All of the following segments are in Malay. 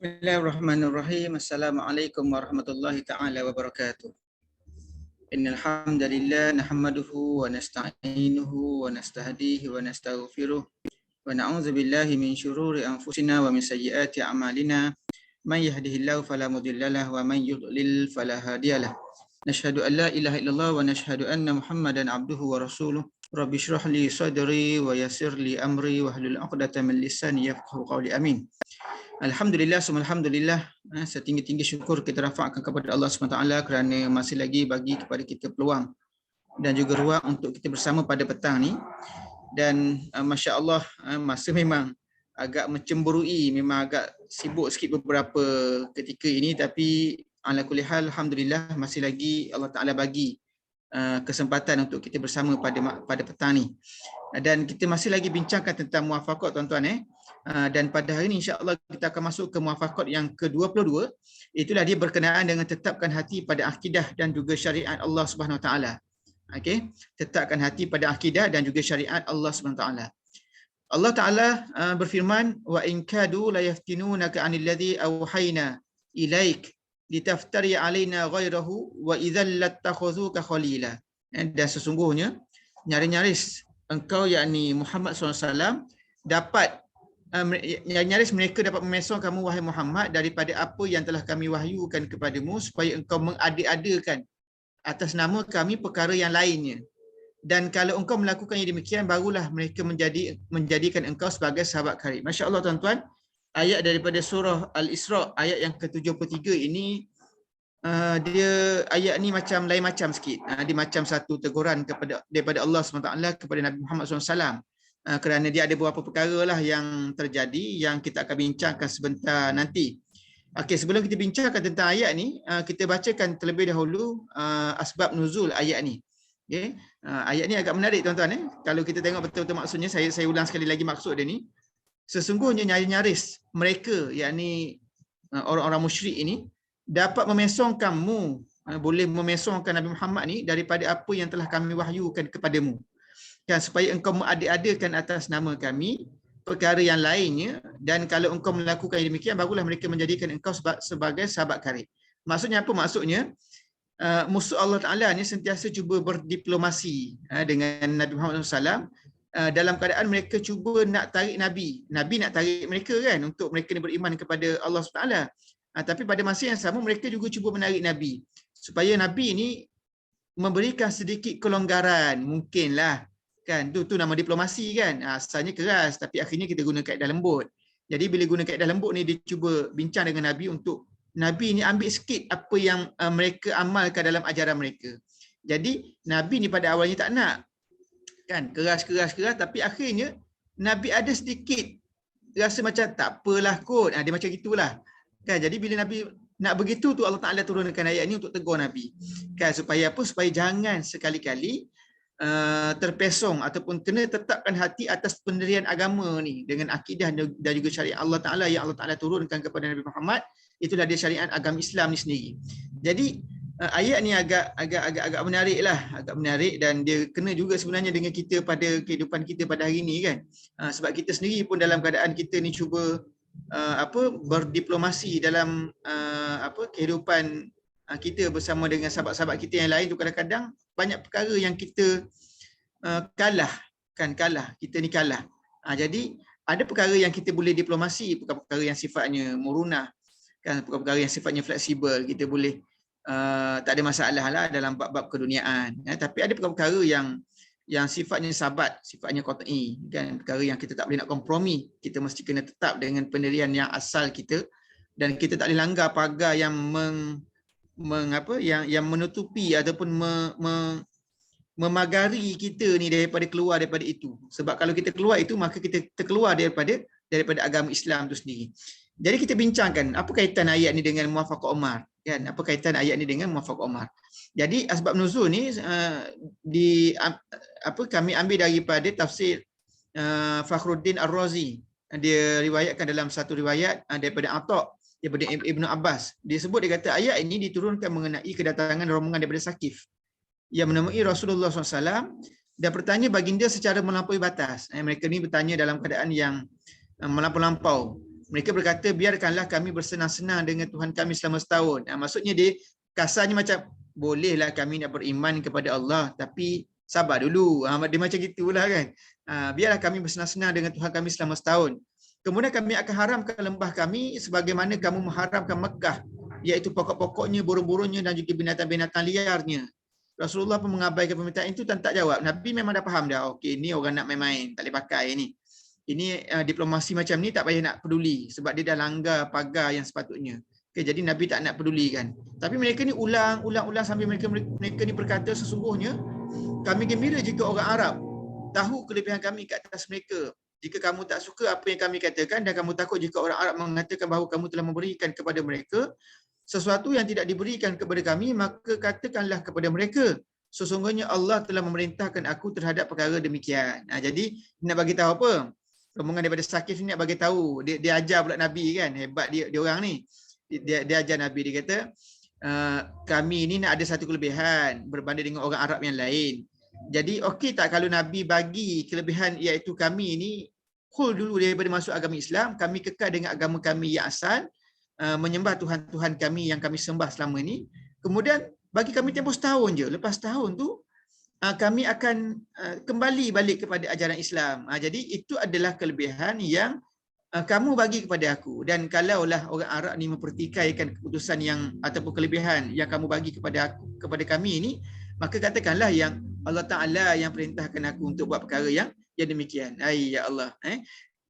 Bismillahirrahmanirrahim. Assalamualaikum warahmatullahi taala wabarakatuh. Innal hamdalillah nahmaduhu wa nasta'inuhu wa nastahdihi wa nastaghfiruh wa na'udzu billahi min syururi anfusina wa min sayyiati a'malina. Man yahdihillahu fala mudhillalah wa man yudlil fala hadiyalah. Nashhadu an la ilaha illallah wa nashhadu anna Muhammadan abduhu wa rasuluh. Rabbi shrah li sadri wa yassir li amri wahlul 'uqdatam min lisani yafqahu qawli. Amin. Alhamdulillah, semua alhamdulillah, setinggi-tinggi syukur kita rafakkan kepada Allah SWT kerana masih lagi bagi kepada kita peluang dan juga ruang untuk kita bersama pada petang ni. Dan Masya Allah, masa memang agak mencemburui, memang agak sibuk sikit beberapa ketika ini, tapi ala kulli hal, alhamdulillah masih lagi Allah Ta'ala bagi kesempatan untuk kita bersama pada petang ni. Dan kita masih lagi bincangkan tentang muwafaqat, tuan-tuan. Dan pada hari ini insya-Allah kita akan masuk ke muwafaqat yang ke-22. Itulah dia berkenaan dengan tetapkan hati pada akidah dan juga syariat Allah Subhanahu Wa Taala. Okey, tetapkan hati pada akidah dan juga syariat Allah Subhanahu Wa Taala. Allah Taala berfirman, wa in kadu la yaftinunaka 'anil ladzi awhayna ilaik litaftari 'alaina ghairahu wa idzal lattakhuzuka khalila. Dan sesungguhnya nyaris engkau yakni Muhammad SAW dapat nyaris mereka dapat memesong kamu wahai Muhammad daripada apa yang telah kami wahyukan kepadamu supaya engkau mengada-adakan atas nama kami perkara yang lainnya. Dan kalau engkau melakukan yang demikian, barulah mereka menjadikan engkau sebagai sahabat karib. Masya Allah, tuan-tuan, ayat daripada surah Al-Isra ayat yang ke-73 ini, dia ayat ni macam lain macam sikit. Dia macam satu teguran daripada Allah SWT kepada Nabi Muhammad SAW. Kerana dia ada beberapa perkara lah yang terjadi yang kita akan bincangkan sebentar nanti. Okey, sebelum kita bincangkan tentang ayat ni, kita bacakan terlebih dahulu asbab nuzul ayat ni. Okey, ayat ni agak menarik, tuan-tuan. Kalau kita tengok betul-betul maksudnya, saya ulang sekali lagi maksud dia ni. Sesungguhnya nyaris mereka, yakni orang-orang musyrik ini, dapat memesongkanmu, boleh memesongkan Nabi Muhammad ni daripada apa yang telah kami wahyukan kepadamu. Kan, supaya engkau mengadik-adakan atas nama kami perkara yang lainnya, dan kalau engkau melakukan yang demikian, barulah mereka menjadikan engkau sebagai sahabat karib. Maksudnya apa? Maksudnya musuh Allah Ta'ala ni sentiasa cuba berdiplomasi dengan Nabi Muhammad SAW, dalam keadaan mereka cuba nak tarik Nabi nak tarik mereka kan, untuk mereka ni beriman kepada Allah SWT. Tapi pada masa yang sama mereka juga cuba menarik Nabi supaya Nabi ni memberikan sedikit kelonggaran, mungkinlah kan, tu nama diplomasi kan. Asalnya keras tapi akhirnya kita guna kaedah lembut. Jadi bila guna kaedah lembut ni, dia cuba bincang dengan Nabi untuk Nabi ni ambil sikit apa yang mereka amalkan dalam ajaran mereka. Jadi Nabi ni pada awalnya tak nak kan, keras, tapi akhirnya Nabi ada sedikit rasa macam tak apalah kot. Dia macam gitulah kan. Jadi bila Nabi nak begitu tu, Allah Ta'ala turunkan ayat ni untuk tegur Nabi kan, supaya apa? Supaya jangan sekali-kali terpesong ataupun kena tetapkan hati atas pendirian agama ni dengan akidah dan juga syariat Allah Ta'ala yang Allah Ta'ala turunkan kepada Nabi Muhammad. Itulah dia syariat agama Islam ni sendiri. Jadi ayat ni agak menarik lah, agak menarik, dan dia kena juga sebenarnya dengan kita pada kehidupan kita pada hari ni kan. Sebab kita sendiri pun dalam keadaan kita ni cuba berdiplomasi dalam kehidupan kita bersama dengan sahabat-sahabat kita yang lain tu, kadang-kadang banyak perkara yang kita kalah. Kita ni kalah. Jadi ada perkara yang kita boleh diplomasi, perkara yang sifatnya murunah kan, perkara yang sifatnya fleksibel, kita boleh tak ada masalah lah dalam bab-bab keduniaan. Tapi ada perkara yang sifatnya sabat, sifatnya qat'i kan, perkara yang kita tak boleh nak kompromi. Kita mesti kena tetap dengan pendirian yang asal kita, dan kita tak boleh langgar pagar yang yang menutupi ataupun memagari kita ni keluar daripada itu. Sebab kalau kita keluar itu, maka kita terkeluar daripada agama Islam itu sendiri. Jadi kita bincangkan apa kaitan ayat ni dengan muwafaqah Umar kan? Apa kaitan ayat ni dengan muwafaqah Umar? Jadi asbab nuzul ni kami ambil daripada tafsir Fakhruddin Ar-Razi. Dia riwayatkan dalam satu riwayat daripada Atha, daripada Ibnu Abbas. Dia sebut, dia kata ayat ini diturunkan mengenai kedatangan rombongan daripada Saqif yang menemui Rasulullah SAW dan bertanya baginda secara melampaui batas. Mereka ni bertanya dalam keadaan yang melampau-lampau. Mereka berkata, biarkanlah kami bersenang-senang dengan Tuhan kami selama setahun. Maksudnya dia kasarnya macam, bolehlah kami nak beriman kepada Allah, tapi sabar dulu. Dia macam gitulah kan. Biarlah kami bersenang-senang dengan Tuhan kami selama setahun. Kemudian kami akan haramkan lembah kami sebagaimana kamu mengharamkan Mekah, iaitu pokok-pokoknya, burung-burungnya dan juga binatang-binatang liarnya. Rasulullah pun mengabaikan permintaan itu dan tak jawab. Nabi memang dah faham dah, okey, ni orang nak main-main, tak boleh pakai ni. Ini diplomasi macam ni tak payah nak peduli sebab dia dah langgar pagar yang sepatutnya. Okay, jadi Nabi tak nak pedulikan. Tapi mereka ni ulang sambil mereka ni berkata, sesungguhnya kami gembira jika orang Arab tahu kelebihan kami ke atas mereka. Jika kamu tak suka apa yang kami katakan dan kamu takut jika orang Arab mengatakan bahawa kamu telah memberikan kepada mereka sesuatu yang tidak diberikan kepada kami, maka katakanlah kepada mereka, sesungguhnya Allah telah memerintahkan aku terhadap perkara demikian. Jadi nak bagi tahu apa? Rombongan daripada Sakif ni nak bagi tahu, dia ajar pula Nabi kan, hebat dia orang ni. Dia ajar Nabi, dia kata, kami ni nak ada satu kelebihan berbanding dengan orang Arab yang lain. Jadi okey tak kalau Nabi bagi kelebihan iaitu kami ni cool dulu daripada masuk agama Islam, kami kekal dengan agama kami yang asal, menyembah Tuhan-Tuhan kami yang kami sembah selama ni. Kemudian bagi kami tempoh setahun je. Lepas setahun tu kami akan kembali balik kepada ajaran Islam. Jadi itu adalah kelebihan yang kamu bagi kepada aku. Dan kalaulah orang Arab ni mempertikaikan keputusan yang ataupun kelebihan yang kamu bagi kepada aku, kepada kami ni, maka katakanlah yang Allah Ta'ala yang perintahkan aku untuk buat perkara yang demikian. Ya Allah.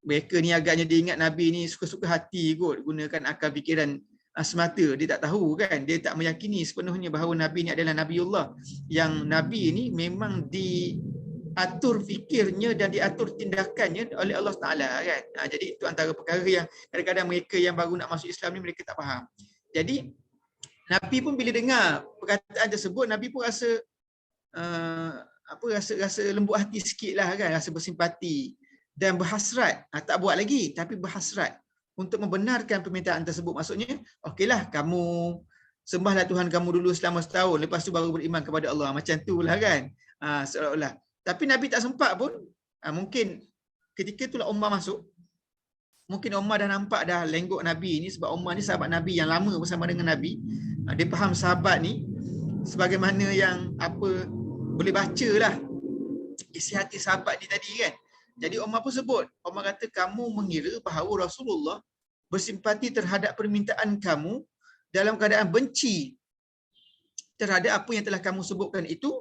Mereka ni agaknya dia ingat Nabi ni suka-suka hati kot, gunakan akal fikiran semata. Dia tak tahu kan, dia tak meyakini sepenuhnya bahawa Nabi ni adalah Nabiullah, yang Nabi ni memang diatur fikirnya dan diatur tindakannya oleh Allah Ta'ala kan. Jadi itu antara perkara yang kadang-kadang mereka yang baru nak masuk Islam ni mereka tak faham. Jadi Nabi pun bila dengar perkataan tersebut, Nabi pun rasa rasa lembut hati sikit lah kan, rasa bersimpati dan berhasrat. Tak buat lagi tapi berhasrat untuk membenarkan permintaan tersebut. Maksudnya, okeylah kamu sembahlah Tuhan kamu dulu selama setahun, lepas tu baru beriman kepada Allah. Macam tu lah kan. Seolah-olah. Tapi Nabi tak sempat pun. Mungkin ketika itulah Umar masuk. Mungkin Umar dah nampak dah lenggok Nabi ni, sebab Umar ni sahabat Nabi yang lama bersama dengan Nabi. Dia faham sahabat ni sebagaimana yang boleh baca lah isi hati sahabat ni tadi kan. Jadi Umar pun sebut, Umar kata, kamu mengira bahawa Rasulullah bersimpati terhadap permintaan kamu dalam keadaan benci terhadap apa yang telah kamu sebutkan itu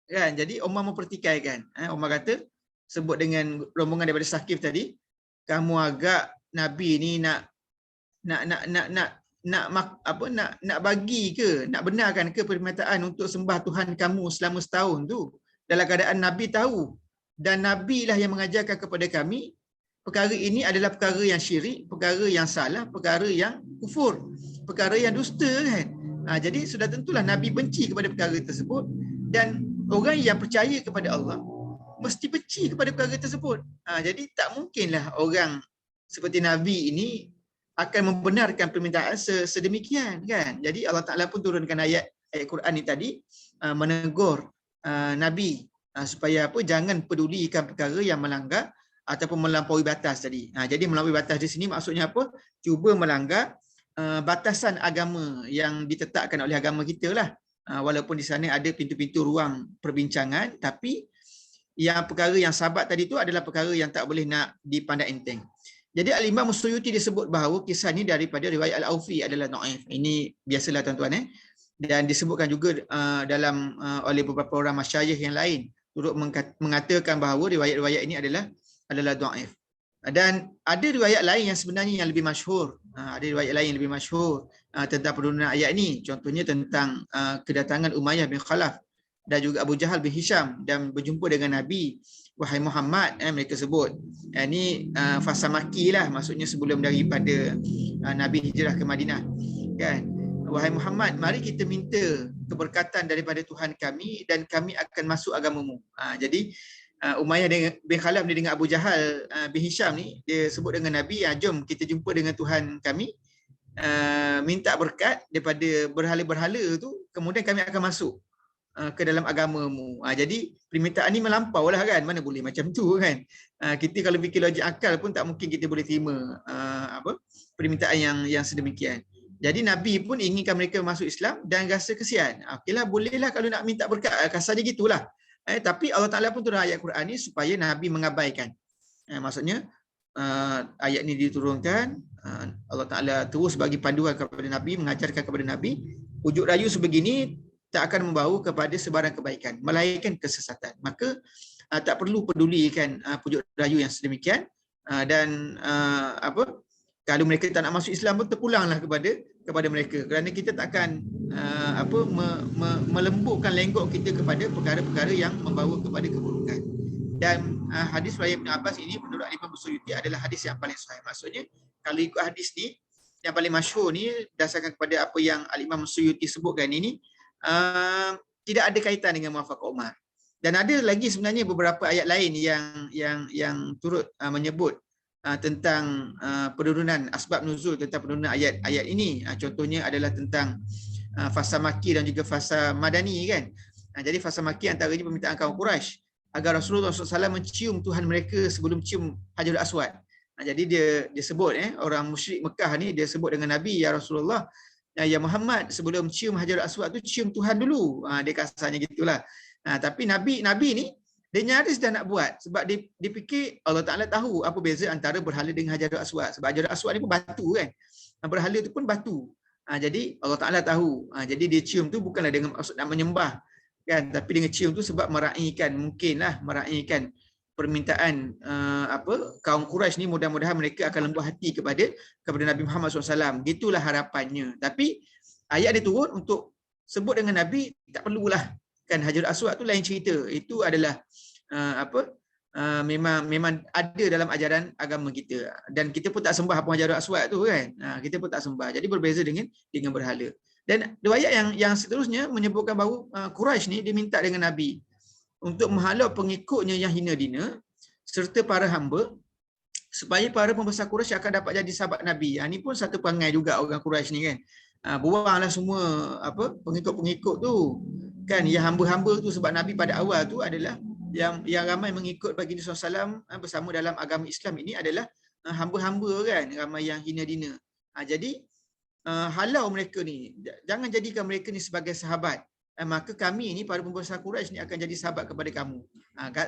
kan. Jadi Umar mempertikaikan. Umar kata, sebut dengan rombongan daripada Sakif tadi, kamu agak Nabi ni nak bagi ke, nak benarkan ke permintaan untuk sembah Tuhan kamu selama setahun tu, dalam keadaan Nabi tahu dan Nabi lah yang mengajarkan kepada kami perkara ini adalah perkara yang syirik, perkara yang salah, perkara yang kufur, perkara yang dusta kan. Jadi sudah tentulah Nabi benci kepada perkara tersebut, dan orang yang percaya kepada Allah mesti benci kepada perkara tersebut. Jadi tak mungkinlah orang seperti Nabi ini akan membenarkan permintaan sedemikian kan. Jadi Allah Ta'ala pun turunkan ayat Quran ni tadi menegur Nabi supaya jangan pedulikan perkara yang melanggar ataupun melampaui batas tadi. Jadi melampaui batas di sini maksudnya apa? Cuba melanggar batasan agama yang ditetapkan oleh agama kita lah. Walaupun di sana ada pintu-pintu ruang perbincangan, tapi yang perkara yang sahabat tadi tu adalah perkara yang tak boleh nak dipandang enteng. Jadi Al-Imam Suyuti disebut bahawa kisah ni daripada riwayat Al-Aufi adalah dhaif. Ini biasalah tuan-tuan dan disebutkan juga dalam oleh beberapa orang masyayikh yang lain turut mengatakan bahawa riwayat-riwayat ini adalah dhaif. Dan ada riwayat lain yang sebenarnya yang lebih masyhur. Ada riwayat lain yang lebih masyhur tentang penurunan ayat ini. Contohnya tentang kedatangan Umayyah bin Khalaf dan juga Abu Jahal bin Hisham dan berjumpa dengan Nabi. Wahai Muhammad, mereka sebut. Ini fasa Makki lah, maksudnya sebelum daripada Nabi hijrah ke Madinah. Kan? Wahai Muhammad, mari kita minta keberkatan daripada Tuhan kami dan kami akan masuk agamamu. Jadi Umayyah bin Khalaf ni dengan Abu Jahal bin Hisham ni, dia sebut dengan Nabi, jom kita jumpa dengan Tuhan kami, minta berkat daripada berhala-berhala tu, kemudian kami akan masuk ke dalam agamamu. Jadi permintaan ni melampau lah kan, mana boleh macam tu kan. Kita kalau fikir logik akal pun tak mungkin kita boleh terima permintaan yang sedemikian. Jadi Nabi pun inginkan mereka masuk Islam dan rasa kesian. Okeylah, bolehlah kalau nak minta berkat, kasarnya gitulah. Tapi Allah Ta'ala pun turun ayat Quran ni supaya Nabi mengabaikan. Maksudnya ayat ni diturunkan, Allah Ta'ala terus bagi panduan kepada Nabi, mengajarkan kepada Nabi, ujuk rayu sebegini tak akan membawa kepada sebarang kebaikan, melainkan kesesatan. Maka tak perlu pedulikan pujuk rayu yang sedemikian, dan kalau mereka tak nak masuk Islam pun terpulanglah kepada mereka, kerana kita takkan melembutkan lenggok kita kepada perkara-perkara yang membawa kepada keburukan. Dan hadis riwayat Ibn Abbas ini menurut Imam Suyuti adalah hadis yang paling sahih. Maksudnya kalau ikut hadis ni yang paling masyhur ni, berdasarkan kepada apa yang Imam Suyuti sebutkan ini, tidak ada kaitan dengan muwafaqah Umar. Dan ada lagi sebenarnya beberapa ayat lain yang turut menyebut tentang penurunan asbab nuzul, tentang penurunan ayat-ayat ini. Contohnya adalah tentang fasa Makki dan juga fasa Madani kan. Jadi fasa Makki antaranya permintaan kaum Quraisy agar Rasulullah SAW mencium Tuhan mereka sebelum cium Hajarul Aswad. Jadi dia sebut orang musyrik Mekah ni dia sebut dengan Nabi, ya Rasulullah, ya Muhammad, sebelum cium Hajarul Aswad tu cium Tuhan dulu. Dia kasarnya gitulah. Tapi Nabi ni dia nyaris dah nak buat sebab dia fikir Allah Ta'ala tahu apa beza antara berhala dengan Hajarul Aswad. Sebab Hajarul Aswad ni pun batu kan. Berhala tu pun batu. Jadi Allah Ta'ala tahu. Jadi dia cium tu bukanlah dengan maksud nak menyembah kan, tapi dengan cium tu sebab meraihkan, mungkinlah meraihkan permintaan kaum Quraisy ni, mudah-mudahan mereka akan lembut hati kepada Nabi Muhammad SAW. Gitulah harapannya. Tapi ayat dia turun untuk sebut dengan Nabi, tak perlulah kan. Hajarul Aswad tu lain cerita. Itu adalah memang ada dalam ajaran agama kita, dan kita pun tak sembah apa Hajarul Aswad tu kan. Kita pun tak sembah. Jadi berbeza dengan berhala. Dan riwayat yang seterusnya menyebutkan bahawa Quraisy ni diminta dengan Nabi untuk menghalau pengikutnya yang hina dina serta para hamba, supaya para pembesar Quraisy akan dapat jadi sahabat Nabi. Ini pun satu perangai juga orang Quraisy ni kan. Buanglah semua pengikut-pengikut tu kan, yang hamba-hamba tu, sebab Nabi pada awal tu adalah yang ramai mengikut baginda SAW bersama dalam agama Islam ini adalah hamba-hamba kan, ramai yang hina dina. Jadi halau mereka ni, jangan jadikan mereka ni sebagai sahabat. Maka kami ni, para pembesar Quraisy ni akan jadi sahabat kepada kamu.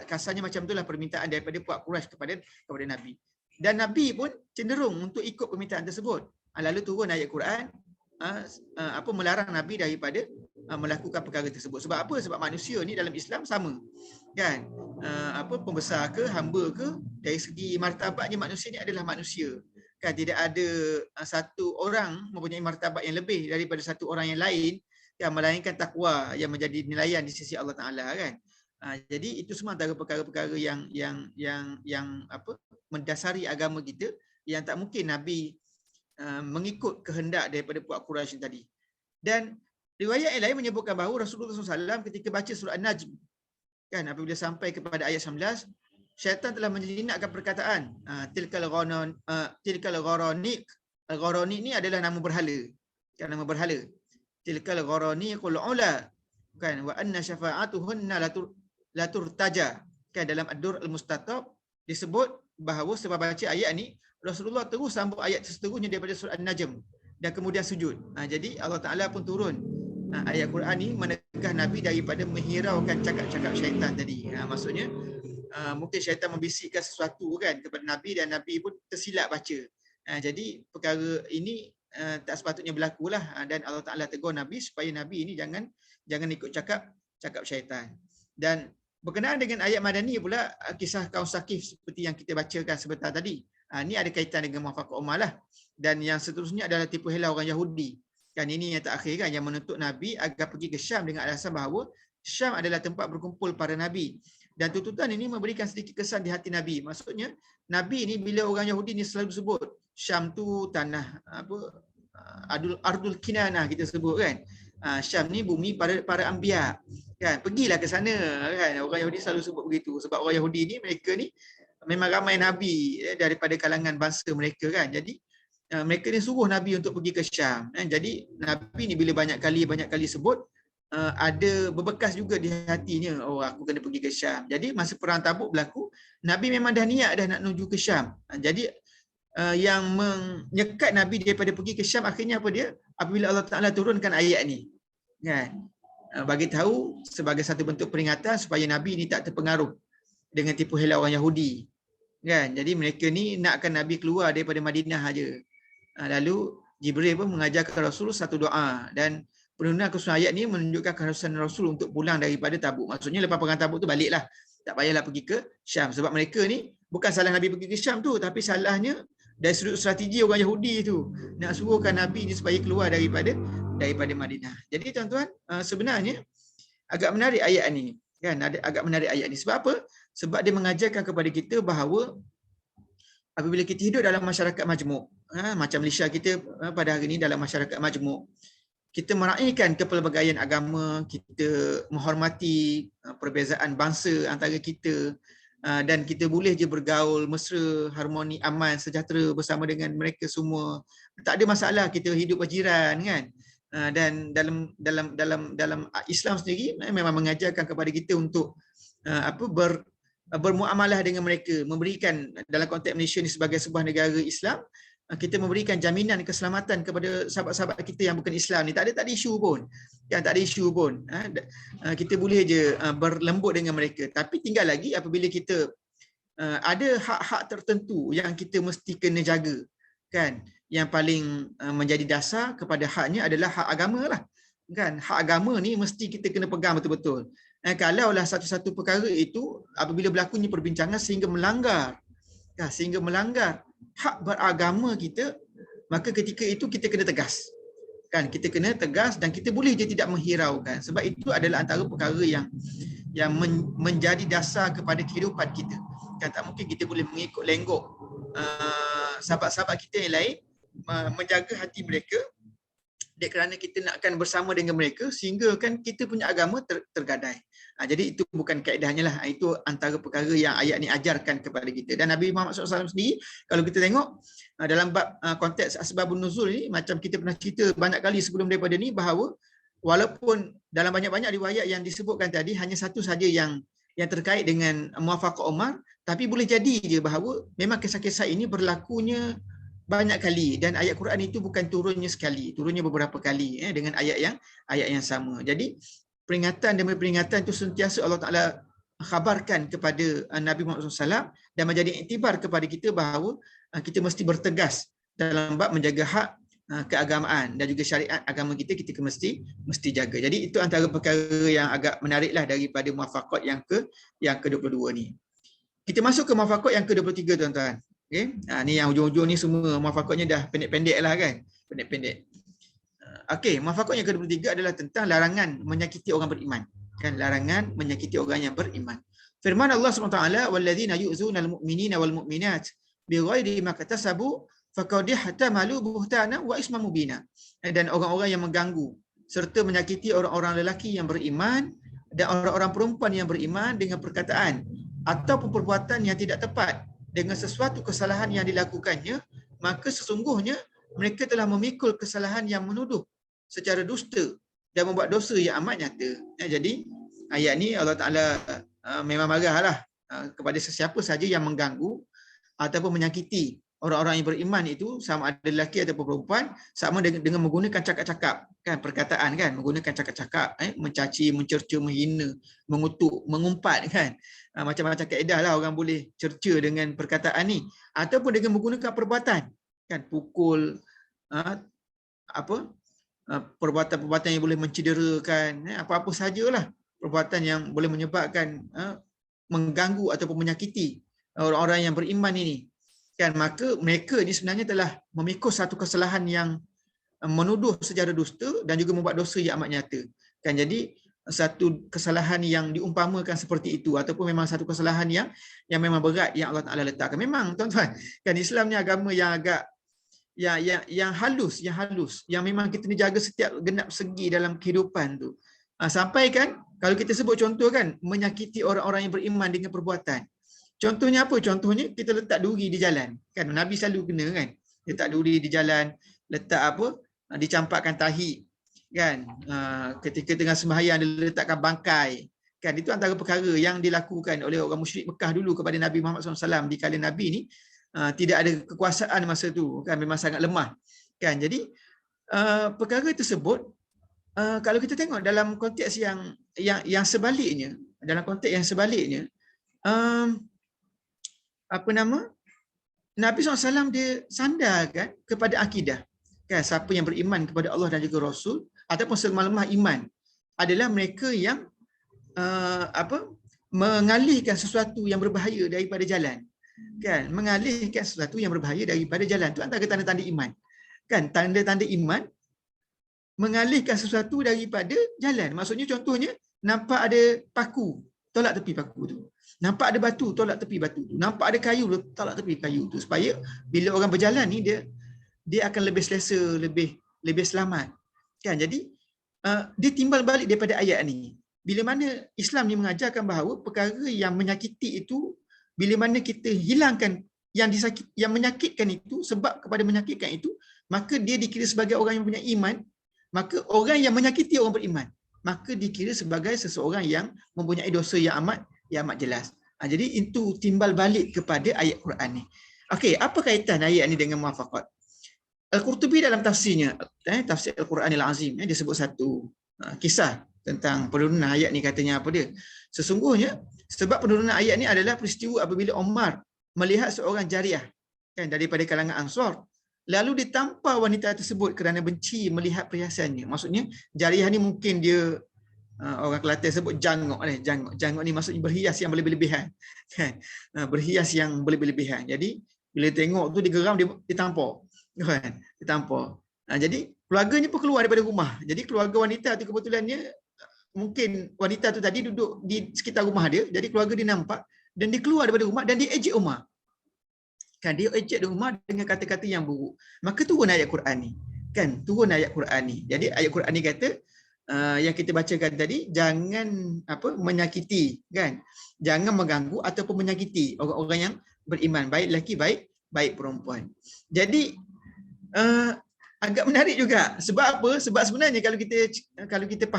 Kasarnya macam itulah permintaan daripada puak Quraisy kepada Nabi. Dan Nabi pun cenderung untuk ikut permintaan tersebut. Lalu turun ayat Quran melarang Nabi daripada melakukan perkara tersebut. Sebab apa? Sebab manusia ni dalam Islam sama. Kan? Pembesar ke, hamba ke, dari segi martabatnya manusia ni adalah manusia. Kan, tidak ada satu orang mempunyai martabat yang lebih daripada satu orang yang lain, yang melainkan takwa yang menjadi nilaian di sisi Allah Taala kan. Jadi itu semua antara perkara-perkara yang mendasari agama kita, yang tak mungkin Nabi mengikut kehendak daripada puak Quraisy tadi. Dan riwayat yang lain menyebutkan bahawa Rasulullah SAW ketika baca surah An-Najm kan, apabila sampai kepada ayat 19, syaitan telah menjinakkan perkataan tilkal gharanik. Al-gharanik ni adalah nama berhala. Kan, nama berhala. Tilkal gharanikul ula kan, wa anna syafa'atuhunna la turtaja. Kan, dalam Ad-Dur Al-Mustatab disebut bahawa sebab baca ayat ni Rasulullah terus sambung ayat seterusnya daripada surah An-Najm dan kemudian sujud. Jadi Allah Ta'ala pun turun ayat Quran ni menegah Nabi daripada menghiraukan cakap-cakap syaitan tadi. Maksudnya mungkin syaitan membisikkan sesuatu kan kepada Nabi dan Nabi pun tersilap baca. Jadi perkara ini tak sepatutnya berlaku lah, dan Allah Ta'ala tegur Nabi supaya Nabi ini jangan ikut cakap syaitan. Dan berkenaan dengan ayat Madani pula, kisah kaum Saqif seperti yang kita bacakan sebentar tadi. Ini ada kaitan dengan muwafaqah Umar lah. Dan yang seterusnya adalah tipu hela orang Yahudi. Kan, ini yang terakhir kan, yang menuntut Nabi agar pergi ke Syam dengan alasan bahawa Syam adalah tempat berkumpul para Nabi. Dan tuntutan ini memberikan sedikit kesan di hati Nabi. Maksudnya, Nabi ni bila orang Yahudi ni selalu sebut Syam tu tanah Ardul Kinanah kita sebut kan. Syam ni bumi para anbiya. Kan, pergilah ke sana kan. Orang Yahudi selalu sebut begitu sebab orang Yahudi ni, mereka ni memang ramai Nabi daripada kalangan bangsa mereka kan. Jadi mereka ni suruh Nabi untuk pergi ke Syam. Jadi Nabi ni bila banyak kali sebut, ada berbekas juga di hatinya, oh aku kena pergi ke Syam. Jadi masa perang Tabuk berlaku, Nabi memang dah niat dah nak menuju ke Syam. Jadi yang menyekat Nabi daripada pergi ke Syam, akhirnya apa dia? Apabila Allah Taala turunkan ayat ni, kan? Bagi tahu sebagai satu bentuk peringatan supaya Nabi ni tak terpengaruh dengan tipu hela orang Yahudi, kan? Jadi mereka ni nakkan Nabi keluar daripada Madinah aja. Lalu Jibril pun mengajarkan Rasul satu doa, dan penurunan kesuruhan ayat ni menunjukkan keharusan Rasul untuk pulang daripada Tabuk. Maksudnya lepas perang Tabuk tu baliklah, tak payahlah pergi ke Syam, sebab mereka ni bukan salah Nabi pergi ke Syam tu, tapi salahnya dari sudut strategi orang Yahudi tu nak suruhkan Nabi ni supaya keluar daripada Madinah. Jadi tuan-tuan, sebenarnya agak menarik ayat ni, kan? Agak menarik ayat ni. Sebab apa? Sebab dia mengajarkan kepada kita bahawa apabila kita hidup dalam masyarakat majmuk, macam Malaysia kita pada hari ini dalam masyarakat majmuk, kita meraihkan kepelbagaian agama, kita menghormati perbezaan bangsa antara kita, dan kita boleh je bergaul mesra, harmoni, aman, sejahtera bersama dengan mereka semua. Tak ada masalah kita hidup berjiran, kan? Dan dalam Islam sendiri memang mengajarkan kepada kita untuk bermuamalah dengan mereka, memberikan, dalam konteks Malaysia ni sebagai sebuah negara Islam, kita memberikan jaminan keselamatan kepada sahabat-sahabat kita yang bukan Islam ni. Tak ada isu pun. Kan, tak ada isu pun. Kita boleh je berlembut dengan mereka. Tapi tinggal lagi apabila kita ada hak-hak tertentu yang kita mesti kena jaga, kan? Yang paling menjadi dasar kepada haknya adalah hak agama lah, kan? Hak agama ni mesti kita kena pegang betul-betul. Kalaulah satu-satu perkara itu apabila berlakunya perbincangan sehingga melanggar hak beragama kita, maka ketika itu kita kena tegas, kan? Kita kena tegas, dan kita boleh je tidak menghiraukan, sebab itu adalah antara perkara yang menjadi dasar kepada kehidupan kita, kan? Tak mungkin kita boleh mengikut lenggok sahabat-sahabat kita yang lain, menjaga hati mereka kerana kita nakkan bersama dengan mereka sehingga kan kita punya agama tergadai. Jadi itu bukan kaedahnya lah. Itu antara perkara yang ayat ni ajarkan kepada kita. Dan Nabi Muhammad SAW sendiri, kalau kita tengok dalam bab konteks asbabun nuzul ni, macam kita pernah cerita banyak kali sebelum daripada ni, bahawa walaupun dalam banyak-banyak riwayat yang disebutkan tadi, hanya satu saja yang terkait dengan muafaqah Umar, tapi boleh jadi je bahawa memang kisah-kisah ini berlakunya banyak kali, dan ayat Quran itu bukan turunnya sekali, turunnya beberapa kali dengan ayat yang sama. Jadi peringatan demi peringatan itu sentiasa Allah Taala khabarkan kepada Nabi Muhammad SAW, dan menjadi iktibar kepada kita bahawa kita mesti bertegas dalam bab menjaga hak keagamaan dan juga syariat agama kita mesti jaga. Jadi itu antara perkara yang agak menariklah daripada muafaqat yang ke-22 ni. Kita masuk ke muafaqat yang ke-23, tuan-tuan. Okay. Ni yang hujung-hujung ni semua muafaqatnya dah pendek-pendek lah, kan? Pendek-pendek. Okey, muafaqat yang ke-23 adalah tentang larangan menyakiti orang beriman. Kan, larangan menyakiti orang yang beriman. Firman Allah SWT, "Walladzina yu'zunal mu'minina wal mu'minat bighairi ma katasabu faqad ihtamalu buhtana wa isman mubina." Dan orang-orang yang mengganggu serta menyakiti orang-orang lelaki yang beriman dan orang-orang perempuan yang beriman dengan perkataan ataupun perbuatan yang tidak tepat dengan sesuatu kesalahan yang dilakukannya, maka sesungguhnya mereka telah memikul kesalahan yang menuduh secara dusta dan membuat dosa yang amat nyata. Jadi ayat ni Allah Ta'ala memang marahlah kepada sesiapa saja yang mengganggu ataupun menyakiti orang-orang yang beriman itu, sama ada lelaki ataupun perempuan, sama dengan menggunakan cakap-cakap, kan, perkataan, kan, menggunakan cakap-cakap, mencaci, mencerca, menghina, mengutuk, mengumpat, kan. Macam-macam kaedah lah orang boleh cerca dengan perkataan ni, ataupun dengan menggunakan perbuatan, kan, pukul, perbuatan yang boleh mencederakan, apa-apa sajalah perbuatan yang boleh menyebabkan mengganggu ataupun menyakiti orang-orang yang beriman ini, kan. Maka mereka ni sebenarnya telah memikul satu kesalahan yang menuduh secara dusta dan juga membuat dosa yang amat nyata, kan. Jadi satu kesalahan yang diumpamakan seperti itu, ataupun memang satu kesalahan yang memang berat yang Allah Taala letakkan. Memang tuan-tuan, kan, Islam ni agama yang agak yang halus, yang memang kita ni jaga setiap genap segi dalam kehidupan tu. Sampai kan kalau kita sebut contoh, kan, menyakiti orang-orang yang beriman dengan perbuatan. Contohnya apa? Contohnya kita letak duri di jalan, kan. Nabi selalu kena, kan, letak duri di jalan, letak dicampakkan tahi, kan. Ketika tengah sembahyang dia letakkan bangkai, kan. Itu antara perkara yang dilakukan oleh orang musyrik Mekah dulu kepada Nabi Muhammad SAW di kala Nabi ni tidak ada kekuasaan masa tu kan, memang sangat lemah kan. Jadi perkara tersebut kalau kita tengok dalam konteks yang sebaliknya, dalam konteks yang sebaliknya, apa nama, Nabi SAW dia sandarkan kepada akidah kan, siapa yang beriman kepada Allah dan juga Rasul ataupun selemah-lemah iman adalah mereka yang mengalihkan sesuatu yang berbahaya daripada jalan kan, mengalihkan sesuatu yang berbahaya daripada jalan. Tu antara tanda-tanda iman kan, tanda-tanda iman mengalihkan sesuatu daripada jalan. Maksudnya contohnya nampak ada paku, tolak tepi paku tu. Nampak ada batu, tolak tepi batu tu. Nampak ada kayu, tolak tepi kayu tu, supaya bila orang berjalan ni dia akan lebih selesa, lebih selamat kan. Jadi dia timbal balik daripada ayat ni. Bila mana Islam ni mengajarkan bahawa perkara yang menyakiti itu, bila mana kita hilangkan yang menyakitkan itu, sebab kepada menyakitkan itu, maka dia dikira sebagai orang yang punya iman. Maka orang yang menyakiti orang beriman, maka dikira sebagai seseorang yang mempunyai dosa yang amat jelas. Jadi itu timbal balik kepada ayat Quran ni. Okey, apa kaitan ayat ni dengan muwafaqat? Al-Qurtubi dalam tafsirnya, tafsir Al-Quran Al-Azim, dia sebut satu kisah tentang penurunan ayat ni. Katanya apa dia? Sesungguhnya sebab penurunan ayat ni adalah peristiwa apabila Umar melihat seorang jariah kan, daripada kalangan Ansar, lalu ditampar wanita tersebut kerana benci melihat perhiasannya. Maksudnya jariah ni mungkin dia orang Kelantan sebut jangok. Jangok ni maksudnya berhias yang berlebihan kan, berhias yang berlebihan. Jadi bila tengok tu dia geram, dia tampar kan, ditampar. Jadi keluarganya pun keluar daripada rumah. Jadi keluarga wanita tu kebetulannya, mungkin wanita tu tadi duduk di sekitar rumah dia, jadi keluarga dia nampak dan dia keluar daripada rumah dan dia ejek Umar kan, dia ejek Umar dengan kata-kata yang buruk. Maka turun ayat Quran ni kan, turun ayat Quran ni. Jadi ayat Quran ni kata yang kita bacakan tadi, jangan menyakiti kan, jangan mengganggu ataupun menyakiti orang-orang yang beriman, baik lelaki baik perempuan. Jadi agak menarik juga. Sebab apa? Sebab sebenarnya kalau kita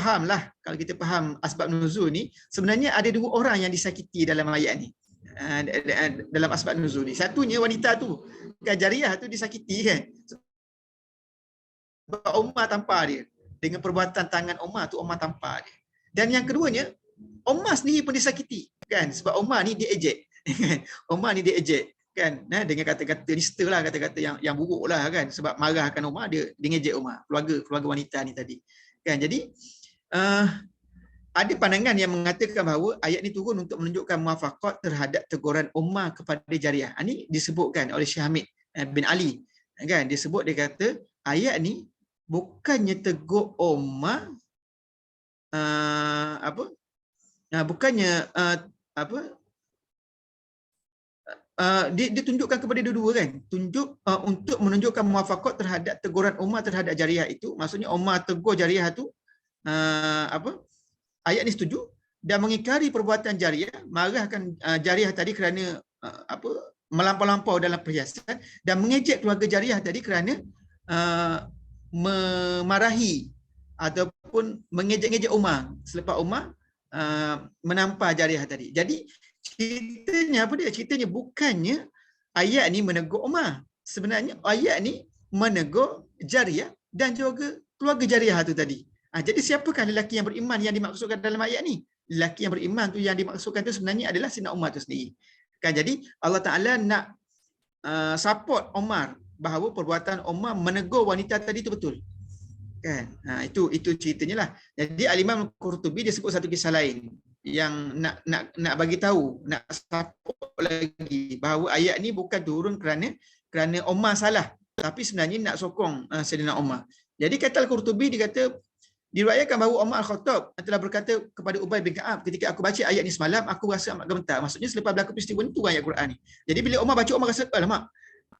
faham asbab nuzul ni, sebenarnya ada dua orang yang disakiti dalam ayat ni. Dalam asbab nuzul ni, satunya wanita tu kan, jariah tu disakiti kan, sebab Umar tampar dia. Dengan perbuatan tangan Umar tu, Umar tampar dia. Dan yang keduanya, Umar sendiri pun disakiti kan, sebab Umar ni dia ejek. Umar ni dia ejek kan, dengan kata-kata nista lah, kata-kata yang buruk lah kan, sebab marahkan Umar, dia ngejek Umar, keluarga wanita ni tadi kan. Jadi ada pandangan yang mengatakan bahawa ayat ni turun untuk menunjukkan muwafaqat terhadap teguran Umar kepada jariah. Ini disebutkan oleh Syekh Hamid bin Ali kan, dia sebut, dia kata ayat ni bukannya tegur Umar dia tunjukkan kepada dua-dua kan, untuk menunjukkan muwafaqat terhadap teguran Umar terhadap jariah itu. Maksudnya Umar tegur jariah tu, ayat ni setuju, dan mengingkari perbuatan jariah, marahkan jariah tadi kerana melampau-lampau dalam perhiasan, dan mengejek keluarga jariah tadi kerana memarahi ataupun mengejek-ngejek Umar selepas Umar menampar jariah tadi. Jadi ceritanya apa dia? Ceritanya bukannya ayat ni menegur Umar. Sebenarnya ayat ni menegur jariah dan juga keluarga jariah tu tadi. Jadi siapakah lelaki yang beriman yang dimaksudkan dalam ayat ni? Lelaki yang beriman tu yang dimaksudkan tu sebenarnya adalah Sayyidina Umar tu sendiri. Kan, jadi Allah Ta'ala nak support Umar bahawa perbuatan Umar menegur wanita tadi itu betul. Kan? Itu ceritanya lah. Jadi Al-Imam Qurtubi dia sebut satu kisah lain yang nak bagi tahu, nak support lagi bahawa ayat ni bukan turun kerana Umar salah, tapi sebenarnya nak sokong Sayyidina Umar. Jadi kata Al-Qurtubi, dia kata diriwayatkan bahawa Umar Al-Khattab telah berkata kepada Ubay bin Ka'ab, ketika aku baca ayat ni semalam, aku rasa amat gemetar. Maksudnya selepas berlaku peristiwa ni turun ayat Quran ni. Jadi bila Umar baca, Umar rasa, alamak,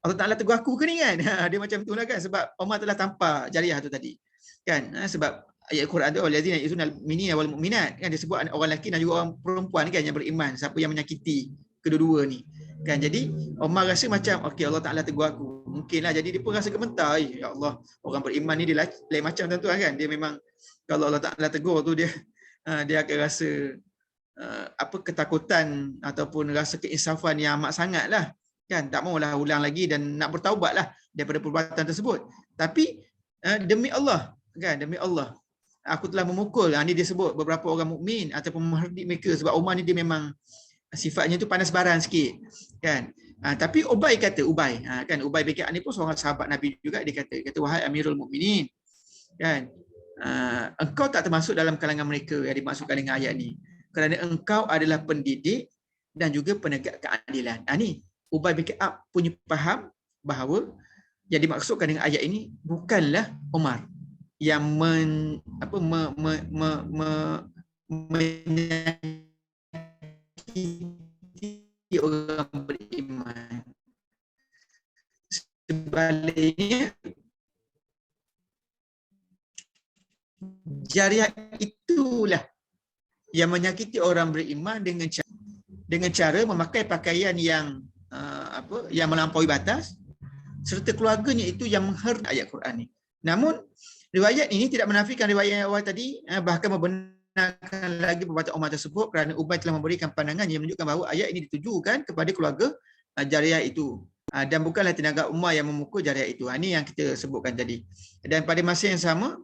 Allah Ta'ala tegur aku ke ni kan? Dia macam tu lah kan, sebab Umar telah tampar jariah tu tadi. Kan? Sebab ayat Quran tu, wallazina yuzunal mu'minina wal mu'minat, kan, dia sebut orang lelaki dan juga orang perempuan kan yang beriman, siapa yang menyakiti kedua-dua ni. Kan, jadi Umar rasa macam okey, Allah Ta'ala tegur aku. Mungkinlah, jadi dia pun rasa gemetar. Ya Allah, orang beriman ni dia lain macam tuan-tuan kan. Dia memang kalau Allah Ta'ala tegur tu, dia akan rasa ketakutan ataupun rasa keinsafan yang amat sangat lah. kan, tak maulah ulang lagi dan nak bertaubatlah daripada perbuatan tersebut. Tapi demi Allah, kan, demi Allah, aku telah memukul. Ini dia sebut beberapa orang mukmin ataupun menghardik mereka, sebab Umar ni dia memang sifatnya tu panas baran sikit, kan. Tapi Ubay kata, kan, Ubay bin Ka'ab ni pun seorang sahabat Nabi juga, dia kata wahai Amirul Mukminin, kan, engkau tak termasuk dalam kalangan mereka yang dimaksudkan dengan ayat ni, kerana engkau adalah pendidik dan juga penegak keadilan. Ni Ubay bin Ka'ab punya faham bahawa yang dimaksudkan dengan ayat ini bukanlah Umar yang menyakiti orang beriman. Sebaliknya, Jariyah itulah yang menyakiti orang beriman dengan cara memakai pakaian yang yang melampaui batas, serta keluarganya itu yang mengherdik ayat Quran ni. Namun riwayat ini tidak menafikan riwayat yang awal tadi, bahkan membenarkan lagi perbuatan Umar tersebut, kerana Ubay telah memberikan pandangan yang menunjukkan bahawa ayat ini ditujukan kepada keluarga Jariyah itu, dan bukanlah tenaga Umar yang memukul Jariyah itu. Ini yang kita sebutkan tadi. Dan pada masa yang sama,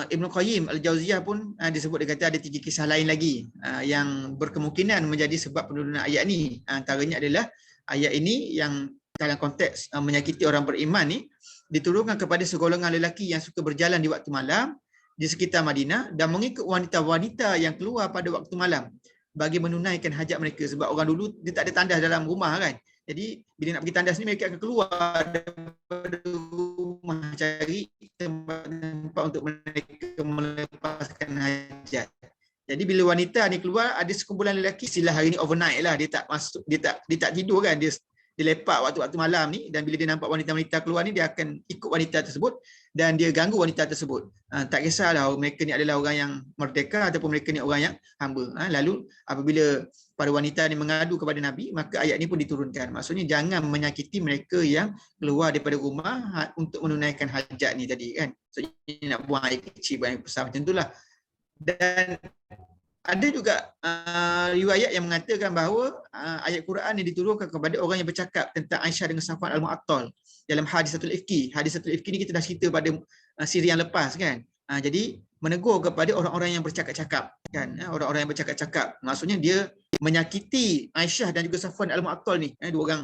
Ibn Qayyim Al-Jauziyah pun disebut, dia kata ada 3 kisah lain lagi yang berkemungkinan menjadi sebab penurunan ayat ni. Antaranya adalah ayat ini yang dalam konteks menyakiti orang beriman ni diturunkan kepada segolongan lelaki yang suka berjalan di waktu malam di sekitar Madinah dan mengikut wanita-wanita yang keluar pada waktu malam bagi menunaikan hajat mereka. Sebab orang dulu dia tak ada tandas dalam rumah, kan. Jadi bila nak pergi tandas ni, mereka akan keluar daripada rumah cari tempat untuk mereka melepaskan hajat. Jadi bila wanita ni keluar, ada sekumpulan lelaki, istilah hari ni overnight lah, dia tak tidur, kan, dia lepak waktu-waktu malam ni, dan bila dia nampak wanita-wanita keluar ni, dia akan ikut wanita tersebut dan dia ganggu wanita tersebut. Tak kisahlah mereka ni adalah orang yang merdeka ataupun mereka ni orang yang hamba. Lalu apabila para wanita ni mengadu kepada Nabi, maka ayat ni pun diturunkan. Maksudnya jangan menyakiti mereka yang keluar daripada rumah untuk menunaikan hajat ni tadi, kan. Maksudnya nak buang air kecil, buang air besar, macam itulah. Dan ada juga riwayat yang mengatakan bahawa ayat Quran ini diturunkan kepada orang yang bercakap tentang Aisyah dengan Safwan Al-Mu'attal dalam Hadisatul Ifki. Hadisatul Ifki ni kita dah cerita pada siri yang lepas, kan. Jadi menegur kepada orang-orang yang bercakap-cakap, kan. Orang-orang yang bercakap-cakap, maksudnya dia menyakiti Aisyah dan juga Safwan Al-Mu'attal ni, dua orang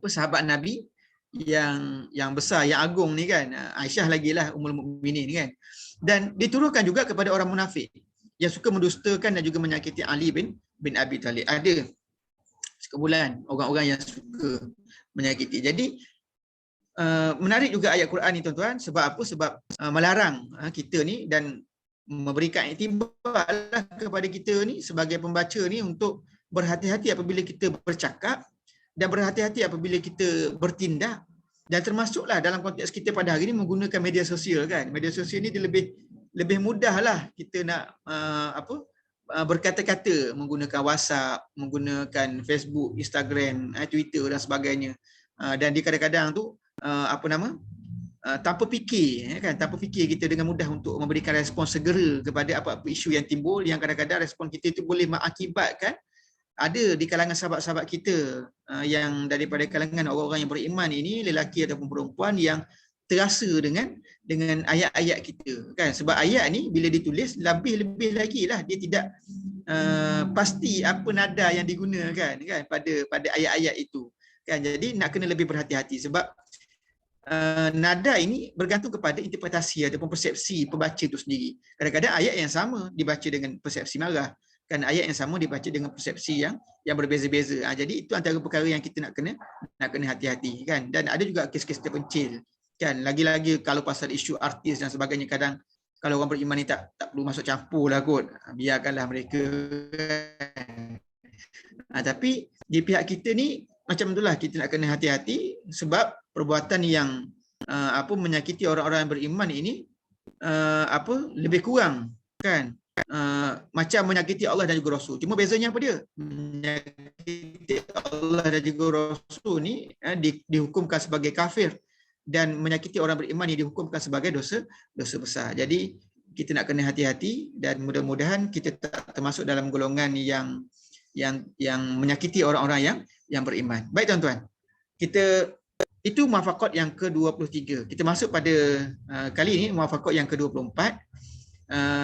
sahabat Nabi yang besar, yang agung ni, kan. Aisyah lagilah Ummul Mukminin, kan. Dan diturunkan juga kepada orang munafik yang suka mendustakan dan juga menyakiti Ali bin Abi Talib. Ada sekumpulan orang-orang yang suka menyakiti. Jadi menarik juga ayat Quran ni, tuan-tuan. Sebab apa? Sebab melarang kita ni dan memberikan iktibarlah kepada kita ni sebagai pembaca ni untuk berhati-hati apabila kita bercakap dan berhati-hati apabila kita bertindak. Dan termasuklah dalam konteks kita pada hari ini menggunakan media sosial, kan. Media sosial ni dia lebih mudahlah kita nak berkata-kata menggunakan WhatsApp, menggunakan Facebook, Instagram, Twitter dan sebagainya. Dan dia kadang-kadang tu tanpa fikir, kan, tanpa fikir kita dengan mudah untuk memberikan respon segera kepada apa-apa isu yang timbul, yang kadang-kadang respon kita itu boleh mengakibatkan ada di kalangan sahabat-sahabat kita yang daripada kalangan orang-orang yang beriman ini, lelaki ataupun perempuan, yang terasa dengan ayat-ayat kita, kan. Sebab ayat ni bila ditulis lebih lagi lah, dia tidak pasti apa nada yang digunakan, kan, pada ayat-ayat itu, kan. Jadi nak kena lebih berhati-hati sebab nada ini bergantung kepada interpretasi ataupun persepsi pembaca itu sendiri. Kadang-kadang ayat yang sama dibaca dengan persepsi marah, kan, ayat yang sama dibaca dengan persepsi yang berbeza-beza. Jadi itu antara perkara yang kita nak kena hati-hati, kan. Dan ada juga kes-kes terpencil, kan. Lagi-lagi kalau pasal isu artis dan sebagainya, kadang kalau orang beriman ni tak perlu masuk campur lah kot, biarkanlah mereka, kan. Tapi di pihak kita ni macam itulah, kita nak kena hati-hati sebab perbuatan yang menyakiti orang-orang yang beriman ini lebih kurang, kan, macam menyakiti Allah dan juga Rasul. Cuma bezanya apa dia? Menyakiti Allah dan juga Rasul ni dihukumkan sebagai kafir, dan menyakiti orang beriman ni dihukumkan sebagai dosa besar. Jadi kita nak kena hati-hati dan mudah-mudahan kita tak termasuk dalam golongan yang menyakiti orang-orang yang beriman. Baik tuan-tuan. Kita itu muwafaqat yang ke-23. Kita masuk pada kali ini muwafaqat yang ke-24.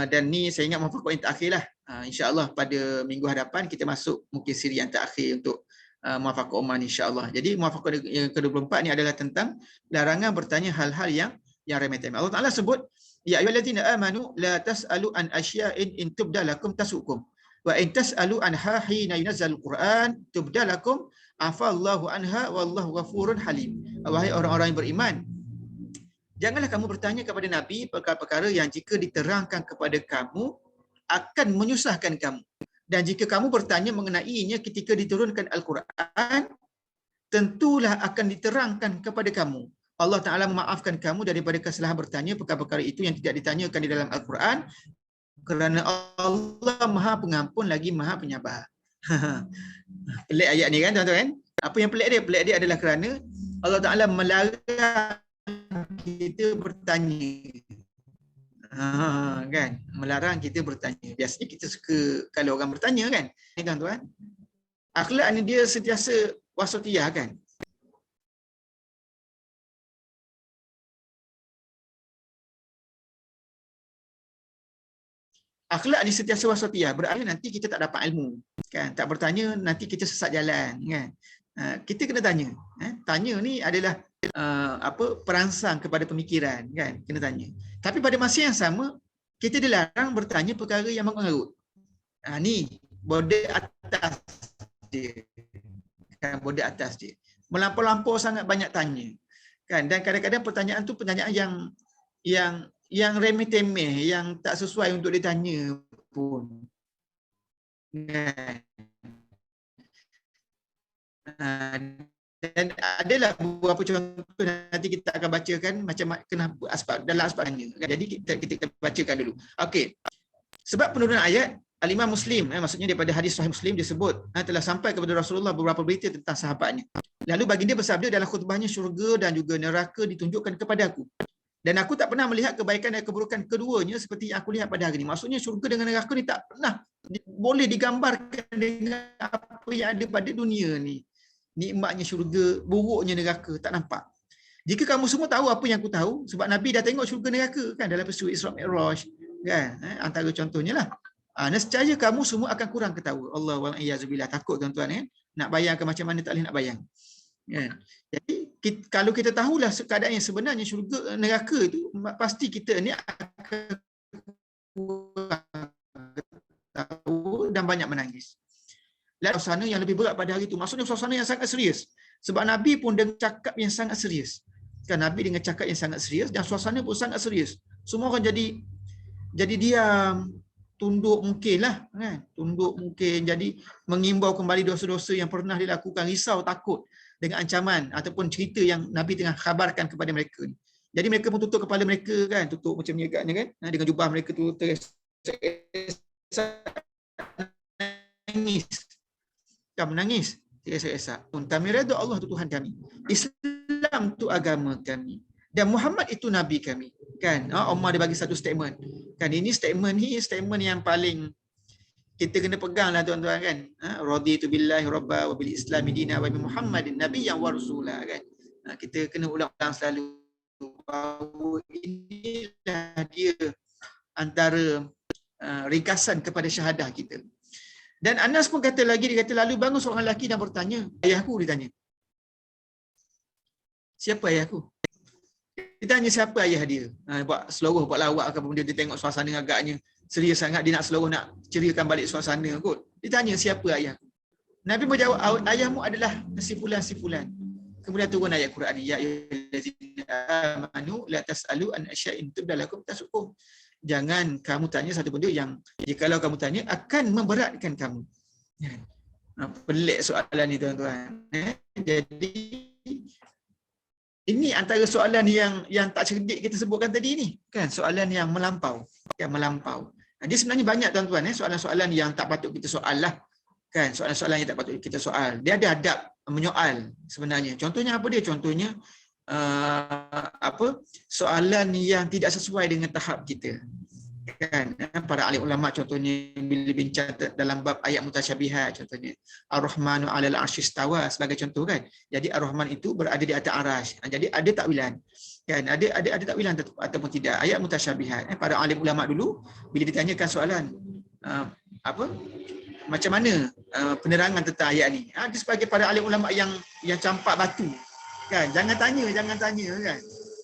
Dan ni saya ingat muwafaqat yang terakhirlah. InsyaAllah pada minggu hadapan kita masuk mungkin siri yang terakhir untuk muwafaqat Oman insyaAllah. Jadi muwafaqat yang ke-24 ni adalah tentang larangan bertanya hal-hal yang remeh-temeh. Allah Ta'ala sebut, ya ayyuhallazina amanu la tas'alu an asya'in in tubda lakum tasukum wa in tas'alu anha hina yunazzalul Quran tubda lakum afallahu anha wallahu ghafurun halim. Wahai orang-orang yang beriman, janganlah kamu bertanya kepada Nabi perkara-perkara yang jika diterangkan kepada kamu akan menyusahkan kamu. Dan jika kamu bertanya mengenainya ketika diturunkan Al-Quran, tentulah akan diterangkan kepada kamu. Allah Ta'ala memaafkan kamu daripada kesalahan bertanya perkara-perkara itu yang tidak ditanyakan di dalam Al-Quran, kerana Allah Maha Pengampun lagi Maha Penyabar. Pelik ayat ni kan tuan-tuan? Apa yang pelik dia? Pelik dia adalah kerana Allah Ta'ala melarang kita bertanya. Kan? Melarang kita bertanya. Biasanya kita suka kalau orang bertanya kan? Ni tuan-tuan. Akhlak ni dia sentiasa wasatiyah kan? Akhlak ni sentiasa wasatiyah, berarti nanti kita tak dapat ilmu, kan? Tak bertanya nanti kita sesat jalan, kan? Kita kena tanya. Tanya ni adalah perangsang kepada pemikiran, kan? Kena tanya. Tapi pada masa yang sama, kita dilarang bertanya perkara yang mengarut. Ni border atas dia, kan? Border atas dia. Melampau-lampau sangat banyak tanya, kan? Dan kadang-kadang pertanyaan tu pertanyaan yang remeh-temeh, yang tak sesuai untuk ditanya pun. Dan adalah beberapa contoh nanti kita akan bacakan macam kenapa asbab dalam asbabnya. Jadi kita bacakan dulu. Okey. Sebab penurunan ayat Al-Imam Muslim, maksudnya daripada hadis Sahih Muslim disebut telah sampai kepada Rasulullah beberapa berita tentang sahabatnya. Lalu baginda bersabda dalam khutbahnya, syurga dan juga neraka ditunjukkan kepada aku. Dan aku tak pernah melihat kebaikan dan keburukan keduanya seperti yang aku lihat pada hari ini. Maksudnya syurga dengan neraka ni tak pernah boleh digambarkan dengan apa yang ada pada dunia ni. Nikmatnya syurga, buruknya neraka, tak nampak. Jika kamu semua tahu apa yang aku tahu, sebab Nabi dah tengok syurga neraka kan dalam peristiwa Isra Mi'raj, kan? Antara contohnya lah. Nescaya kamu semua akan kurang ketawa. Allah wa'iyyazubillah, takut tuan-tuan. Nak bayangkan macam mana tak boleh nak bayang. Kan? Jadi kalau kita tahulah keadaan yang sebenarnya syurga neraka itu, pasti kita ni akan tahu dan banyak menangis. Lalu suasana yang lebih berat pada hari itu, maksudnya suasana yang sangat serius. Sebab Nabi pun dengan cakap yang sangat serius. Kan, Nabi dengan cakap yang sangat serius dan suasana pun sangat serius. Semua orang jadi diam, tunduk mungkinlah, kan? Tunduk mungkin, jadi mengimbau kembali dosa-dosa yang pernah dilakukan, risau, takut dengan ancaman ataupun cerita yang Nabi tengah khabarkan kepada mereka. Jadi mereka pun tutup kepala mereka, kan, tutup macam ni agaknya, kan, dengan jubah mereka tu menangis, teresa-esa. Kami redha Allah tu Tuhan kami, Islam tu agama kami, dan Muhammad itu Nabi kami. Kan, Umar dia bagi satu statement. Kan, ini statement yang paling kita kena pegang lah tuan-tuan, kan. Raditu billahi rabba wa bil islami dina wa bi Muhammadin nabiyyan wa rasula, kan. Kita kena ulang-ulang selalu bahawa inilah dia antara ringkasan kepada syahadah kita. Dan Anas pun kata lagi, dia kata lalu bangun seorang lelaki dan bertanya, ayahku, ditanya. Siapa ayahku? Dia tanya siapa ayah dia. Buat seluruh, buat lawak ke, kemudian dia tengok suasana agaknya serius sangat, dia nak seluruh nak ceriakan balik suasana kot. Dia tanya siapa ayahku. Nabi menjawab, ayahmu adalah si-fulan. Kemudian turun ayat Quran, ya ayyuhallazina amanu la tas'alu an asya'in tubda lakum tasukum. Jangan kamu tanya satu benda yang jikalau kamu tanya akan memberatkan kamu. Pelik soalan ni tuan-tuan. Jadi ini antara soalan yang tak cerdik kita sebutkan tadi ni, kan, soalan yang melampau, yang melampau. Dia sebenarnya banyak tuan-tuan, soalan-soalan yang tak patut kita soal lah, kan, soalan-soalan yang tak patut kita soal. Dia ada adab menyoal sebenarnya. Contohnya apa dia? Contohnya soalan yang tidak sesuai dengan tahap kita. Kan para ahli ulama contohnya bila bincang dalam bab ayat mutasyabihat, contohnya Ar-Rahmanu 'alal 'arsy istawa sebagai contoh kan. Jadi Ar-Rahman itu berada di atas arasy. Jadi ada takwilan. Kan ada takwilan ataupun tidak ayat mutasyabihat. Para ahli ulama dulu bila ditanyakan soalan apa macam mana penerangan tentang ayat ni, ada sebagai para ahli ulama yang campak batu kan, jangan tanya kan,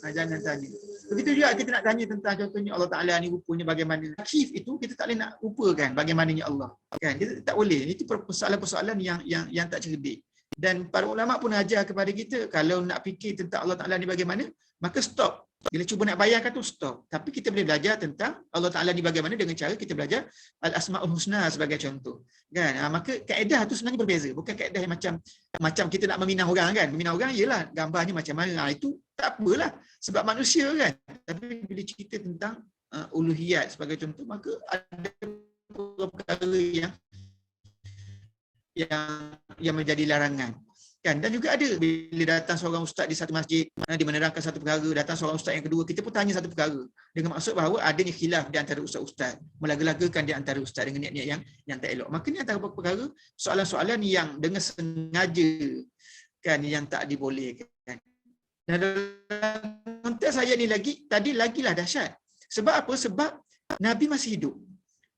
jangan tanya. Begitu juga kita nak tanya tentang contohnya Allah Ta'ala ni rupanya bagaimana. Kif itu kita tak boleh nak rupakan bagaimananya Allah. Kan? Kita tak boleh. Itu persoalan-persoalan yang tak cerdik. Dan para ulama pun ajar kepada kita, kalau nak fikir tentang Allah Ta'ala ni bagaimana, maka stop. Bila cuba nak bayangkan tu stop. Tapi kita boleh belajar tentang Allah Ta'ala ni bagaimana dengan cara kita belajar Al-Asma'ul Husna sebagai contoh. Kan? Maka kaedah tu sebenarnya berbeza. Bukan kaedah yang macam kita nak meminang orang kan. Meminang orang ialah gambarnya macam mana. Itu tak apalah. Sebab manusia kan. Tapi bila cerita tentang uluhiyat sebagai contoh, maka ada perkara yang menjadi larangan. Kan? Dan juga ada bila datang seorang ustaz di satu masjid, dia menerangkan satu perkara, datang seorang ustaz yang kedua, kita pun tanya satu perkara dengan maksud bahawa adanya khilaf di antara ustaz-ustaz, melaga-lagakan di antara ustaz dengan niat-niat yang tak elok. Maka ni antara perkara soalan-soalan yang dengan sengaja kan yang tak dibolehkan. Dan dalam konteks ayat ni lagilah dahsyat. Sebab apa? Sebab Nabi masih hidup.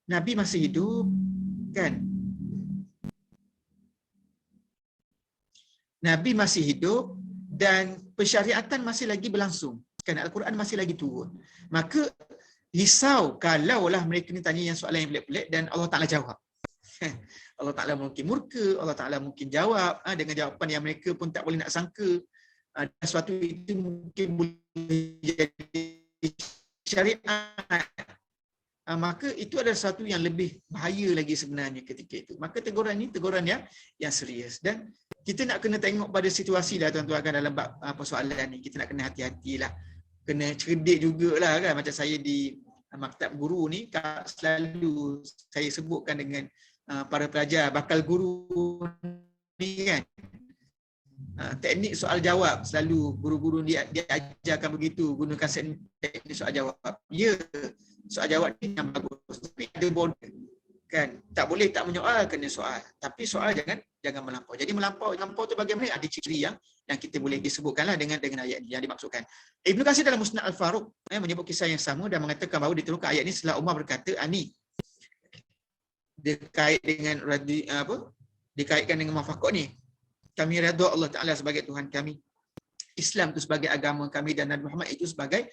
Nabi masih hidup kan. Nabi masih hidup dan pensyariatan masih lagi berlangsung. Kan Al-Quran masih lagi turun. Maka risau kalaulah mereka ni tanya yang soalan yang pelik-pelik dan Allah Ta'ala jawab. Allah Ta'ala mungkin murka, Allah Ta'ala mungkin jawab dengan jawapan yang mereka pun tak boleh nak sangka. Sesuatu itu mungkin boleh jadi syariat. Maka itu adalah sesuatu yang lebih bahaya lagi sebenarnya ketika itu. Maka teguran ini teguran yang serius. Dan kita nak kena tengok pada situasi lah tuan-tuan kan dalam bab persoalan ni. Kita nak kena hati-hatilah. Kena cerdik jugalah kan. Macam saya di maktab guru ni selalu saya sebutkan dengan para pelajar bakal guru ni kan. Teknik soal jawab selalu guru-guru dia ajarkan begitu, gunakan teknik soal jawab. Ya, soal jawab ni yang bagus, tapi ada border kan. Tak boleh tak menyoal, kena soal. Tapi soal jangan melampau. Jadi melampau tu bagaimana? Ada ciri yang kita boleh disebutkanlah dengan ayat ini yang dimaksudkan. Ibnu Katsir dalam Musnad Al-Faruq menyebut kisah yang sama dan mengatakan bahawa diturunkan ayat ini setelah Umar berkata, ani dikaitkan dengan mafaqah ni. Kami redha Allah Ta'ala sebagai Tuhan kami. Islam itu sebagai agama kami dan Nabi Muhammad itu sebagai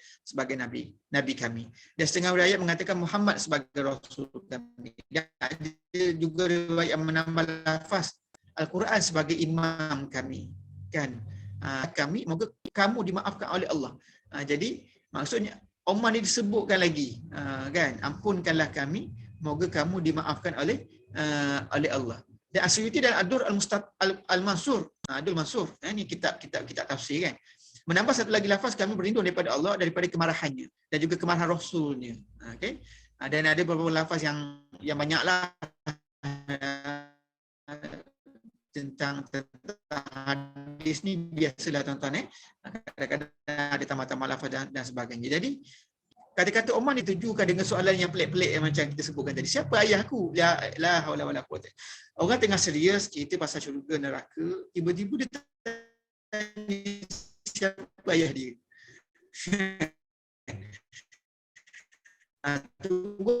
Nabi kami. Dan setengah riwayat mengatakan Muhammad sebagai Rasul kami. Dan ada juga riwayat yang menambah lafaz Al-Quran sebagai imam kami. Kan? Kami, moga kamu dimaafkan oleh Allah. Jadi maksudnya Umar ni disebutkan lagi. Kan? Ampunkanlah kami, moga kamu dimaafkan oleh Allah. Dan Asyuti dan Ad-Dur Al-Mansur, Adul Mansur, ini kitab tafsir kan. Menambah satu lagi lafaz, kami berlindung daripada Allah daripada kemarahannya dan juga kemarahan Rasulnya. Okay? Dan ada beberapa lafaz yang banyaklah tentang hadis ni biasalah tuan-tuan kadang-kadang ada tambah-tambah lafaz dan sebagainya. Jadi kata-kata Umar ditujukan dengan soalan yang pelik-pelik yang macam kita sebutkan tadi. Siapa ayahku? La haula wala quwwata. Orang tengah serius cerita pasal syurga neraka, tiba-tiba dia tanya siapa ayah dia. Tunggu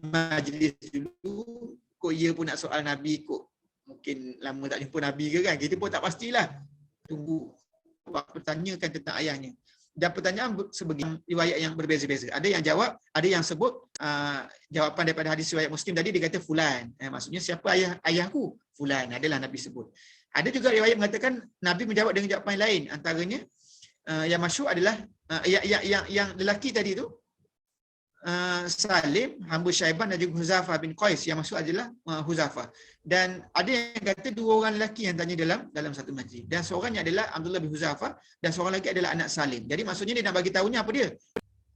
majlis dulu. Kok ia pun nak soal Nabi kot. Mungkin lama tak jumpa Nabi ke kan. Kita pun tak pastilah. Tunggu. Bertanyakan tentang ayahnya. Dan pertanyaan sebagian riwayat yang berbeza-beza. Ada yang jawab, ada yang sebut jawapan daripada hadis riwayat Muslim tadi, dia kata fulan. Maksudnya siapa ayahku? Fulan. Adalah Nabi sebut. Ada juga riwayat mengatakan Nabi menjawab dengan jawapan lain. Antaranya yang masyhur adalah yang lelaki tadi tu Salim, hamba Syaiban dan juga Huzafah bin Qais. Yang maksud adalah Huzafah. Dan ada yang kata dua orang lelaki yang tanya dalam satu majlis. Dan seorangnya adalah Abdullah bin Huzafah dan seorang lagi adalah anak Salim. Jadi maksudnya dia nak bagi tahunya apa dia?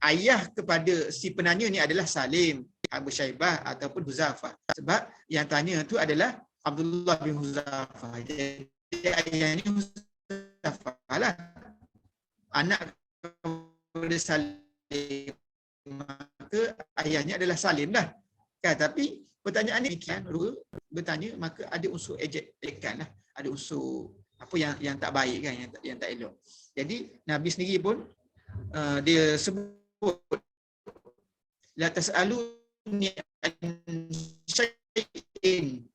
Ayah kepada si penanya ni adalah Salim, hamba Syaibah ataupun Huzafah. Sebab yang tanya tu adalah Abdullah bin Huzafah. Jadi ayahnya Huzafah lah. Anak kepada Salim. Maka ayahnya adalah Salim dah. Kan, tapi pertanyaan ni kan bertanya, maka ada unsur ejekan lah, ada unsur apa yang tak baik kan, yang tak elok. Jadi Nabi sendiri pun dia sebut la tas'aluni an syai'in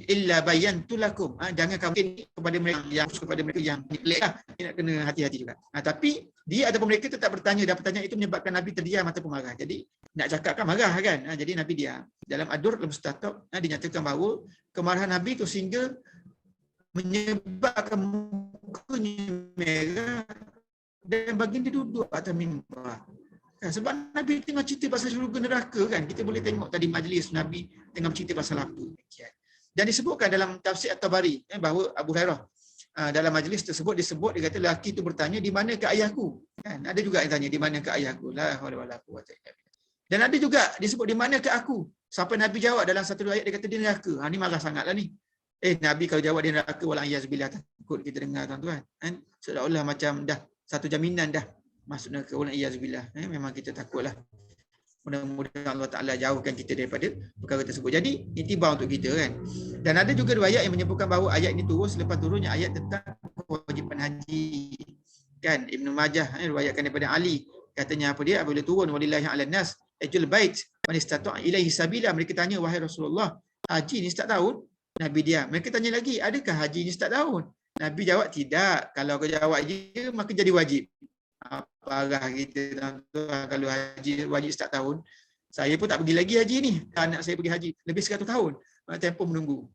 illa bayantu lakum. Jangan kamu kepada mereka yang pelik lah. Nak kena hati-hati juga. Tapi dia ataupun mereka tetap bertanya, dan pertanyaan itu menyebabkan Nabi terdiam ataupun marah. Jadi nak cakap kan marah kan. Jadi Nabi diam. Dalam Ad-Durr al-Mustatab dinyatakan bahawa kemarahan Nabi itu sehingga menyebabkan mukanya merah dan baginda duduk atas mimbar. Sebab Nabi tengah cerita pasal syurga neraka kan. Kita boleh tengok tadi majlis Nabi tengah bercerita pasal apa. Dan disebutkan dalam tafsir At-Tabari bahawa Abu Hurairah dalam majlis tersebut dia kata lelaki itu bertanya, di mana ke ayahku? Kan ada juga yang tanya, di mana ke ayahku? La haula wala quwwata illa billah. Dan ada juga disebut, di mana ke aku? Sampai Nabi jawab dalam satu ayat, dia kata dia neraka. Ni marah sangatlah ni. Nabi kalau jawab dia neraka, wala iyazbillah, takut kita dengar tuan-tuan. Kan seolah-olah macam dah satu jaminan dah masuk neraka, wala iyazbillah. Memang kita takutlah. Mudah-mudahan Allah Ta'ala jauhkan kita daripada perkara tersebut. Jadi, intibar untuk kita kan. Dan ada juga riwayat yang menyebutkan bahawa ayat ini turun selepas turunnya ayat tentang kewajipan haji. Kan, Ibn Majah riwayatkan daripada Ali. Katanya apa dia? Apabila turun, walillahi ala nas, ajul bait, man istata'a ilaihi sabila. Mereka tanya, wahai Rasulullah, haji ni setiap tahun? Nabi dia. Mereka tanya lagi, adakah haji ni setiap tahun? Nabi jawab, tidak. Kalau kau jawab je, maka jadi wajib. Parah kita tuan-tuan, kalau haji wajib setiap tahun. Saya pun tak pergi lagi haji ni. Anak saya pergi haji lebih 100 tahun. Tempoh menunggu.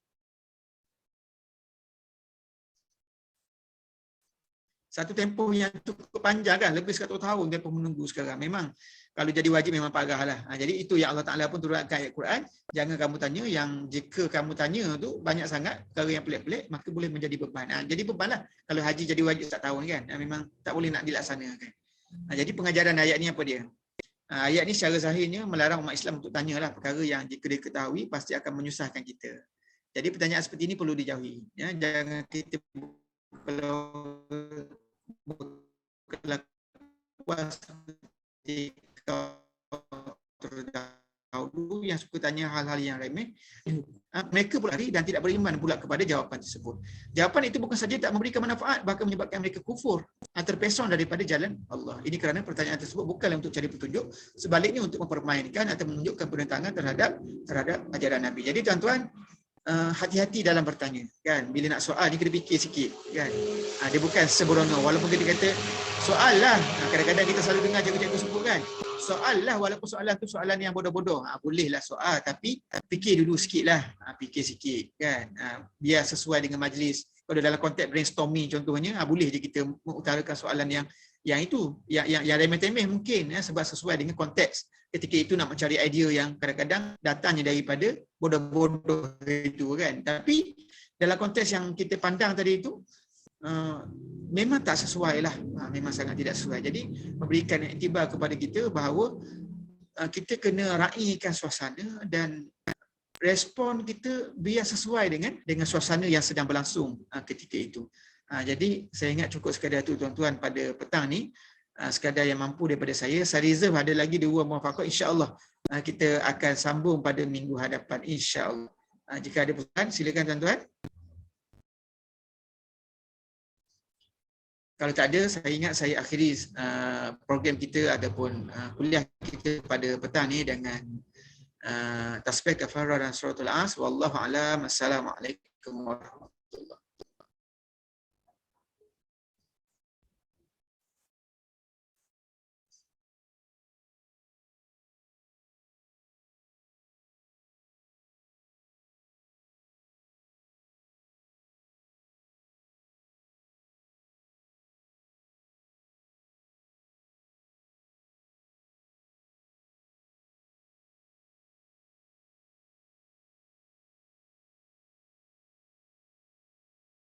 Satu tempoh yang cukup panjang kan, lebih 100 tahun tempoh menunggu sekarang. Memang kalau jadi wajib memang parahlah. Jadi itu yang Allah Ta'ala pun turunkan ayat Quran. Jangan kamu tanya yang jika kamu tanya tu banyak sangat perkara yang pelik-pelik, maka boleh menjadi beban. Jadi bebanlah kalau haji jadi wajib setiap tahun kan. Memang tak boleh nak dilaksanakan. Jadi pengajaran ayat ni apa dia? Ayat ni secara zahirnya melarang umat Islam untuk tanyalah perkara yang jika dia ketahui pasti akan menyusahkan kita. Jadi pertanyaan seperti ini perlu dijauhi. Jangan kita kelakuan seperti terdahulu yang suka tanya hal-hal yang remeh, mereka pula lari dan tidak beriman pula kepada jawapan tersebut. Jawapan itu bukan saja tak memberikan manfaat, bahkan menyebabkan mereka kufur, terpesong daripada jalan Allah. Ini kerana pertanyaan tersebut bukanlah untuk cari petunjuk, sebaliknya untuk mempermainkan atau menunjukkan penentangan terhadap ajaran Nabi. Jadi tuan-tuan, hati-hati dalam bertanya kan. Bila nak soal ni kena fikir sikit kan. Dia bukan sembrono, walaupun kita kata soal lah. Kadang-kadang kita selalu dengar cikgu-cikgu sebut kan, soal lah, walaupun soalan tu soalan yang bodoh-bodoh. Bolehlah soal, tapi fikir dulu sikit lah. Fikir sikit kan. Biar sesuai dengan majlis. Kalau dalam konteks brainstorming contohnya, boleh je kita mengutarakan soalan yang itu, yang remeh-temeh mungkin sebab sesuai dengan konteks. Ketika itu nak mencari idea yang kadang-kadang datangnya daripada bodoh-bodoh itu kan. Tapi dalam konteks yang kita pandang tadi itu, memang tak sesuai lah. Memang sangat tidak sesuai. Jadi memberikan iktibar kepada kita bahawa kita kena raikan suasana dan respon kita biar sesuai dengan suasana yang sedang berlangsung ketika itu. Jadi saya ingat cukup sekadar itu tuan-tuan pada petang ni. Sekadar yang mampu daripada saya reserve ada lagi 2 muafaqah, insya-Allah kita akan sambung pada minggu hadapan, insya-Allah. Jika ada pertanyaan silakan tuan-tuan. Kalau tak ada, saya ingat saya akhiri program kita ataupun kuliah kita pada petang ni dengan tasbih kafarah dan suratul as. Wallahu a'lam. Assalamualaikum warahmatullahi wabarakatuh.